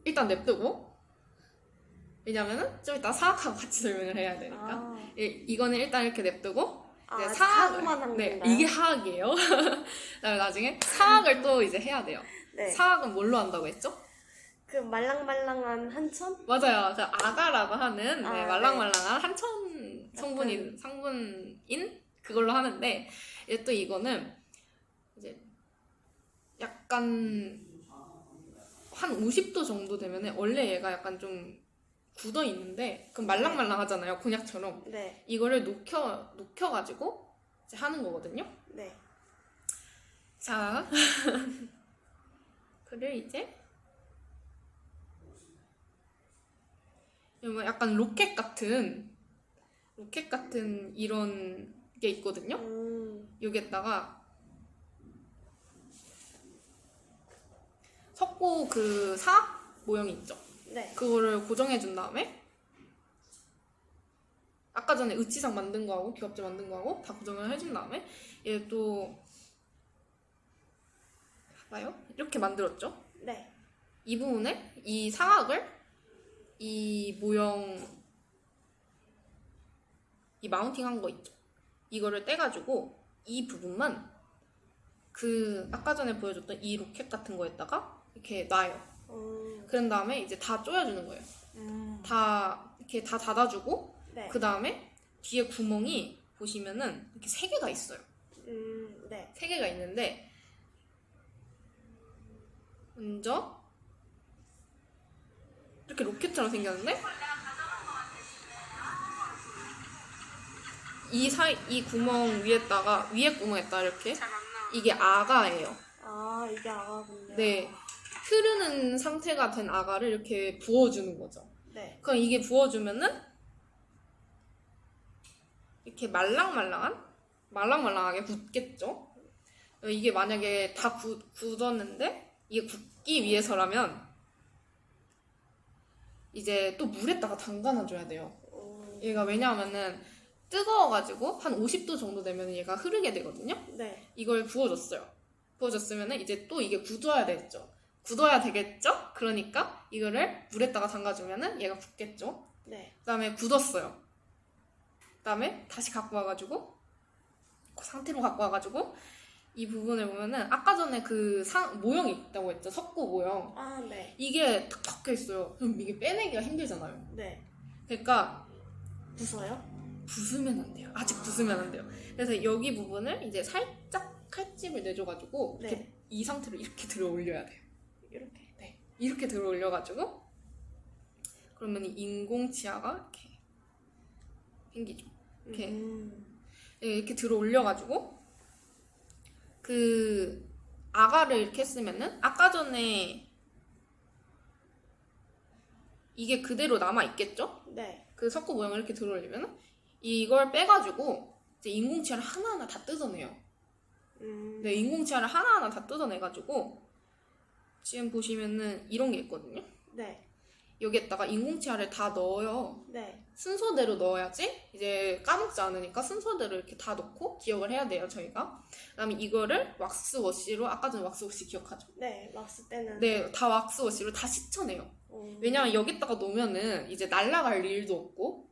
일단 냅두고 왜냐면은 좀 이따 사각하고 같이 설명을 해야 되니까 이거는 일단 이렇게 냅두고 이제 사각만 한 네, 건가요? 이게 하악이에요. 그다음에 나중에 사악을 또 이제 해야 돼요. 네. 사악은 뭘로 한다고 했죠? 그 말랑말랑한 한천? 맞아요. 그 아가라고 하는 네. 말랑말랑한 한천 성분인 그걸로 하는데 이제 또 이거는 이제 약간 한 50도 정도 되면은 원래 얘가 약간 좀 굳어 있는데 그럼 말랑말랑하잖아요. 곤약처럼. 네. 이거를 녹여가지고 이제 하는 거거든요. 네. 자, 그를 이제 약간 로켓 같은 이런 게 있거든요. 여기에다가 석고 그 사각 모형이 있죠. 네. 그거를 고정해 준 다음에 아까 전에 의치상 만든 거하고 기업제 만든 거하고 다 고정을 해준 다음에 얘 또 봐요. 이렇게 만들었죠. 네. 이 부분에 이 사각을 이 모형, 이 마운팅 한 거 있죠? 이거를 떼가지고 이 부분만 그 아까 전에 보여줬던 이 로켓 같은 거에다가 이렇게 놔요. 그런 다음에 이제 다 조여주는 거예요. 다 이렇게 다 닫아주고 네. 그 다음에 뒤에 구멍이 보시면은 이렇게 3개가 있어요. 네. 3개가 있는데 먼저 이렇게 로켓처럼 생겼는데 이 구멍 위에다가 위에 구멍에다가 이렇게 이게 아가예요. 아, 이게 아가군요. 네, 흐르는 상태가 된 아가를 이렇게 부어주는 거죠. 네. 그럼 이게 부어주면은 이렇게 말랑말랑하게 굳겠죠. 이게 만약에 다 굳었는데 이게 굳기 위해서라면 이제 또 물에다가 담가놔줘야 돼요. 얘가 왜냐하면은 뜨거워가지고 한 50도 정도 되면 얘가 흐르게 되거든요. 네. 이걸 부어줬어요. 부어줬으면은 이제 또 이게 굳어야 되겠죠? 그러니까 이거를 물에다가 담가주면은 얘가 굳겠죠. 네. 그 다음에 굳었어요. 그 다음에 다시 갖고 와가지고 그 상태로 갖고 와가지고 이 부분을 보면은 아까 전에 그 모형이 있다고 했죠. 석고 모형. 아, 네. 이게 탁 박혀 있어요. 그럼 이게 빼내기가 힘들잖아요. 네. 그러니까 부서요? 부수면 안 돼요. 아직 부수면 안 돼요. 그래서 여기 부분을 이제 살짝 칼집을 내줘가지고 이렇게 네. 이 상태로 이렇게 들어 올려야 돼요. 이렇게. 네, 이렇게 들어 올려가지고 그러면 인공 치아가 이렇게 생기죠. 이렇게 네, 이렇게 들어 올려가지고 그 아가를 이렇게 했으면은 아까 전에 이게 그대로 남아 있겠죠? 네. 그 석고 모양을 이렇게 들어 올리면은 이걸 빼가지고 이제 인공 치아를 하나하나 다 뜯어내요. 네, 인공 치아를 하나하나 다 뜯어내가지고 지금 보시면은 이런 게 있거든요. 네. 여기에다가 인공 치아를 다 넣어요. 네. 순서대로 넣어야지 이제 까먹지 않으니까 순서대로 이렇게 다 넣고 기억을 해야 돼요, 저희가. 그다음에 이거를 왁스워시로 아까 전에 왁스워시 기억하죠? 네. 왁스 때는. 네, 다 왁스워시로 다 씻어내요. 왜냐면 여기다가 놓으면은 이제 날아갈 일도 없고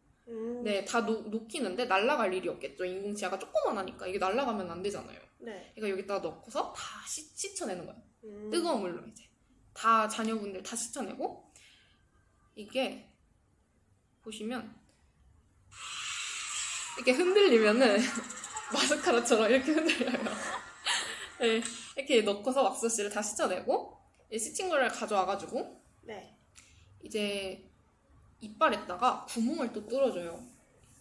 네, 다 녹히는데 날아갈 일이 없겠죠. 인공 치아가 조그만하니까 이게 날아가면 안 되잖아요. 네. 그러니까 여기다가 넣고서 다 씻어내는 거예요. 뜨거운 물로 이제 다 자녀분들 다 씻어내고 이게 보시면 이렇게 흔들리면은 마스카라처럼 이렇게 흔들려요. 네, 이렇게 넣고서 왁스씨를 다 씻어내고 씻은 거를 가져와가지고 네. 이제 이빨에다가 구멍을 또 뚫어줘요.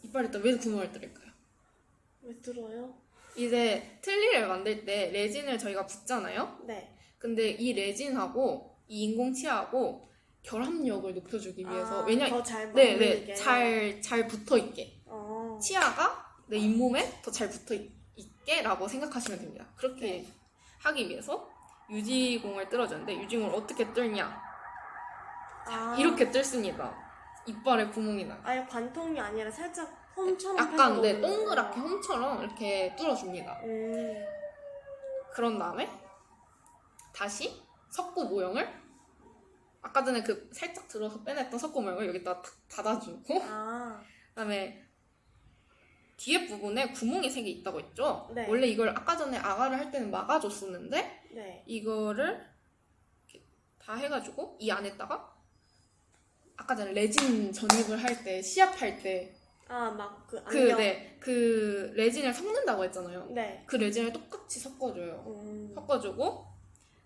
이빨에다 왜 구멍을 뚫을까요? 왜 들어요? 이제 틀니를 만들 때 레진을 저희가 붓잖아요. 네. 근데 이 레진하고 이 인공 치아하고 결합력을 높여주기 위해서 왜냐 더잘 네네 잘 붙어 있게 어. 치아가 내 잇몸에 더 잘 붙어 있게라고 생각하시면 됩니다. 그렇게 네. 하기 위해서 유지공을 뚫어주는데 유지공을 어떻게 뚫냐? 아. 이렇게 뚫습니다. 이빨에 구멍이 나요. 아예 관통이 아니라 살짝 홈처럼 약간 네, 펴서 동그랗게 홈처럼 이렇게 뚫어줍니다. 그런 다음에 다시 석고 모형을 아까 전에 그 살짝 들어서 빼냈던 석고 모형을 여기다 탁 닫아주고 아. 그다음에 뒤에 부분에 구멍이 3개 있다고 했죠? 네. 원래 이걸 아까 전에 아가를 할 때는 막아줬었는데 네. 이거를 이렇게 다 해가지고 이 안에다가 아까 전에 레진 전입을 할 때 시합할 때 아, 막 그 안경. 그 레진을 섞는다고 했잖아요. 네. 그 레진을 똑같이 섞어줘요. 섞어주고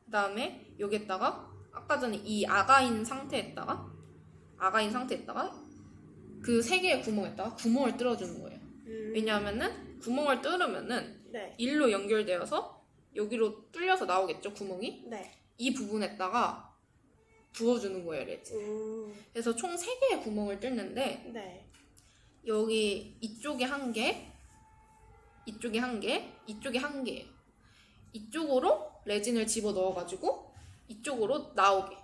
그 다음에 여기에다가 아까 전에 이 아가인 상태에다가 그 3개의 구멍에다가 구멍을 뚫어주는 거예요. 왜냐하면은 구멍을 뚫으면은 네. 일로 연결되어서 여기로 뚫려서 나오겠죠, 구멍이. 네. 이 부분에다가 부어주는 거예요, 레진. 그래서 총 3개의 구멍을 뚫는데 네. 여기 이쪽에 1개, 이쪽에 1개, 이쪽에 1개예요. 이쪽으로 레진을 집어 넣어가지고 이쪽으로 나오게.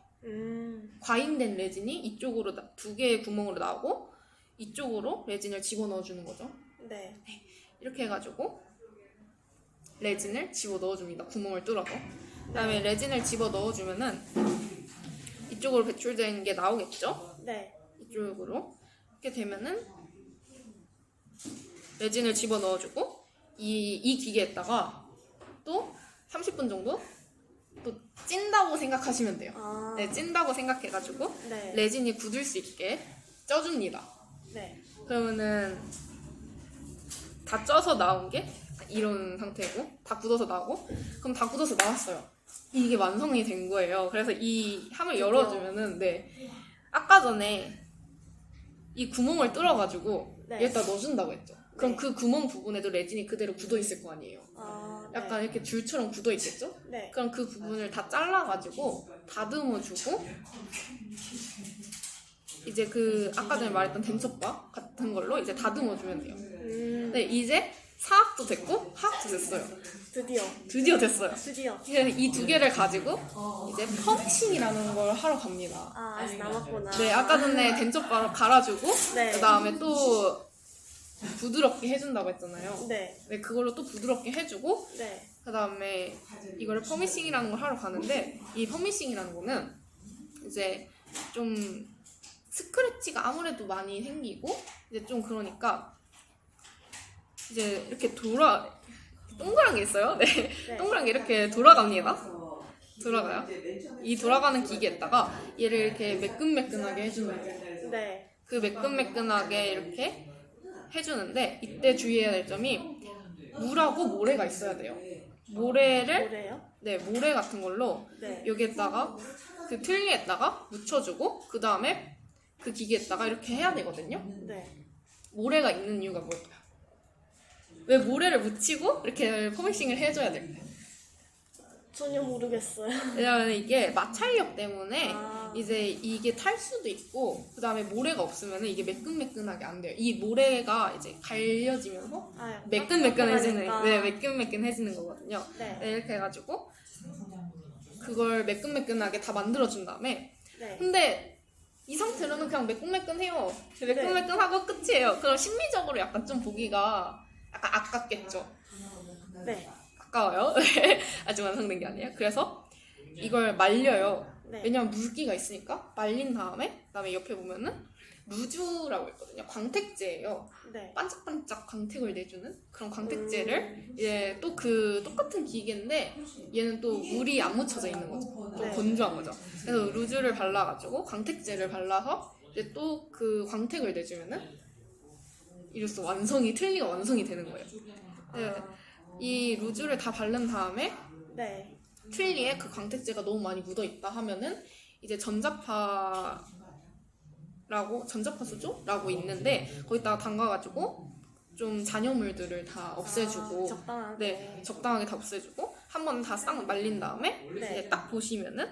과잉된 레진이 이쪽으로 2개의 구멍으로 나오고 이쪽으로 레진을 집어 넣어주는 거죠. 네. 이렇게 해가지고 레진을 집어 넣어줍니다. 구멍을 뚫어서. 그 다음에 레진을 집어 넣어주면은 이쪽으로 배출된 게 나오겠죠? 네. 이쪽으로 이렇게 되면은 레진을 집어 넣어주고 이 기계에다가 또 30분 정도 또 찐다고 생각하시면 돼요. 아, 네, 찐다고 생각해가지고 네. 레진이 굳을 수 있게 쪄줍니다. 네. 그러면은 다 쪄서 나온 게 이런 상태고 다 굳어서 나오고 그럼 다 굳어서 나왔어요. 이게 완성이 된 거예요. 그래서 이 함을 열어주면은 네 아까 전에 이 구멍을 뚫어가지고 네. 여기다 넣어준다고 했죠. 그럼 네. 그 구멍 부분에도 레진이 그대로 굳어 있을 거 아니에요. 아, 약간 이렇게 줄처럼 굳어 있겠죠? 네. 그럼 그 부분을 다 잘라가지고 다듬어주고 이제 그 아까 전에 말했던 덴처바 같은 걸로 이제 다듬어주면 돼요. 네, 이제 사학도 됐고 하학도 됐어요. 드디어 됐어요. 드디어. 이 두 개를 가지고 이제 펌싱이라는 걸 하러 갑니다. 아, 아직 남았구나. 네, 아까 전에 덴처바로 갈아주고 네. 그 다음에 또 부드럽게 해준다고 했잖아요. 네. 네, 그걸로 또 부드럽게 해주고 네. 그 다음에 이거를 퍼미싱이라는 걸 하러 가는데 이 퍼미싱이라는 거는 이제 좀 스크래치가 아무래도 많이 생기고 이제 좀 그러니까 이제 이렇게 동그란 게 있어요. 네, 네. 동그란 게 이렇게 돌아가요. 이 돌아가는 기계에다가 얘를 이렇게 매끈매끈하게 해주는 거예요. 네. 그 매끈매끈하게 이렇게 해주는데 이때 주의해야 될 점이 물하고 모래가 있어야 돼요. 모래를 뭐래요? 네, 모래 같은 걸로 네. 여기에다가 그 틀니에다가 묻혀주고 그 다음에 그 기계에다가 이렇게 해야 되거든요. 네. 모래가 있는 이유가 뭘까요? 왜 모래를 묻히고 이렇게 퍼미싱을 해줘야 될까요? 전혀 모르겠어요. 왜냐면 이게 마찰력 때문에 아. 이제 이게 탈 수도 있고 그 다음에 모래가 없으면 이게 매끈매끈하게 안 돼요. 이 모래가 이제 갈려지면서 아, 매끈매끈해지는 네, 매끈매끈해지는 거거든요. 네. 네, 이렇게 해가지고 그걸 매끈매끈하게 다 만들어준 다음에 네. 근데 이 상태로는 그냥 매끈매끈해요. 매끈매끈하고 끝이에요. 그럼 심리적으로 약간 좀 보기가 약간 아깝겠죠. 네. 아까워요. 아직 완성된 게 아니에요. 그래서 이걸 말려요. 네. 왜냐면 물기가 있으니까 말린 다음에 그다음에 옆에 보면은 루즈라고 있거든요. 광택제예요. 네. 반짝반짝 광택을 내주는 그런 광택제를 이제 또 그 똑같은 기계인데 얘는 또 물이 안 묻혀져 있는 거죠. 좀 네. 건조한 거죠. 그래서 루즈를 발라가지고 광택제를 발라서 이제 또 그 광택을 내주면은 이로써 틀니가 완성이 되는 거예요. 네. 이 루즈를 다 바른 다음에 네. 틀니에 그 광택제가 너무 많이 묻어 있다 하면은 이제 전자파 수조라고 있는데 거기다가 담가가지고 좀 잔여물들을 다 없애주고 적당하게. 네, 적당하게 다 없애주고 한 번 다 싹 말린 다음에 네. 이제 딱 보시면은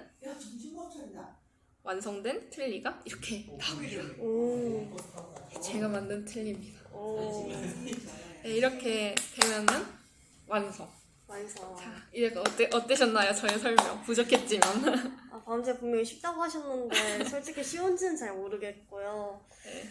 완성된 틀니가 이렇게 나옵니다. 오. 제가 만든 틀니입니다. 오. 네, 이렇게 되면은 완성. 완성. 자, 이제 어떠셨나요? 저의 설명 부족했지만. 아, 밤새 분명히 쉽다고 하셨는데 솔직히 쉬운지는 잘 모르겠고요. 네.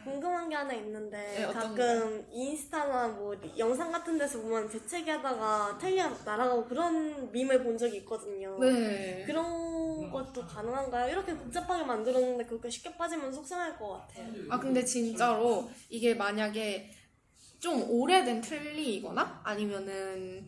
궁금한 게 하나 있는데 네, 어떤 가끔 인스타나 뭐 영상 같은 데서 보면 재채기 하다가 틀니가 날아가고 그런 밈을 본 적이 있거든요. 네. 그런 것도 가능한가요? 이렇게 복잡하게 만들었는데 그렇게 쉽게 빠지면 속상할 것 같아요. 아 근데 진짜로 이게 만약에 좀 오래된 틀니이거나 아니면은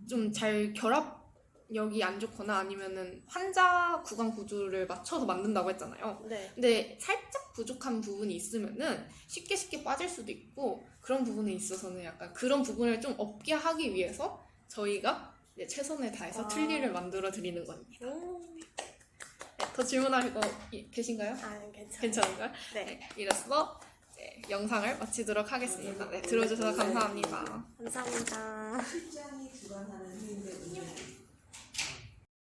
좀 잘 결합력이 안 좋거나 아니면은 환자 구강 구조를 맞춰서 만든다고 했잖아요. 네. 근데 살짝 부족한 부분이 있으면은 쉽게 빠질 수도 있고 그런 부분에 있어서는 약간 그런 부분을 좀 없게 하기 위해서 저희가 이제 최선을 다해서 틀니를 만들어 드리는 겁니다. 네, 더 질문하실 거 계신가요? 아, 괜찮아요. 괜찮은가요? 네. 이로써 영상을 마치도록 하겠습니다. 네, 들어주셔서 감사합니다. 감사합니다. 실장이 주관하는 행위를